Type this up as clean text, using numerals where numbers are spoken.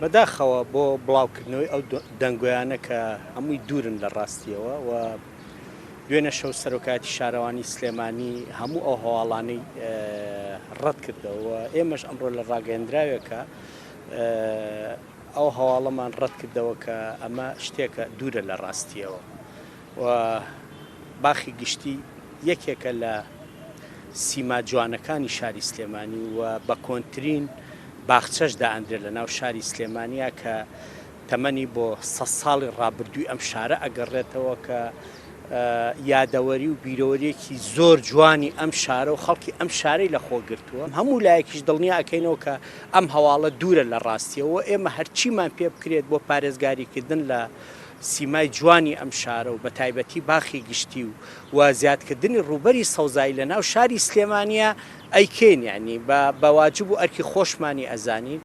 بەداخەوە بۆ بڵاوکردنەوەی ئەو دەنگۆیانە کە هەمووی دوورن لە ڕاستیەوە و دوێنە شەو سەرۆکاتی شارەوانی سلێمانی هەموو ئەو هەواڵانەی ڕەت کردەوە ئێمەش ئەمڕۆ لە ڕاگەیەندراوێکە ئەو هەواڵەمان ڕەت کردەوە کە ئەمە شتێکە دوورە لە ڕاستیەوە و باخی گشتی یەکێکە لە سیما جوانەکانی شاری سلێمانی و بە کۆنتترین باخچەش دائەندرێت لە ناو شاری سلێمانیا کە تەمەنی بۆ 100 ساڵی ڕابردووی ئەم شارە ئەگەڕێتەوە کە یادەوەری و بیرۆوەریەکی زۆر جوانی ئەم شارە و خەڵکی ئەم شارەی لە خۆگرتووە هەموو لایەکیش دڵنیا ئەکەینەوە کە ئەم هەواڵە دوورە لە ڕاستیەوە ئێمە هەرچیمان پێ بکرێت بۆ پارێزگاریکردن لە سیمای جوانی ئەم شارە و بە تایبەتی باخی گشتی و زیادکردنی ڕووبەری سەوزایی لە ناو شاری سلێمانیا ئەیکەین یعنی بە واجب و ئەرکی خۆشمانی ئەزانین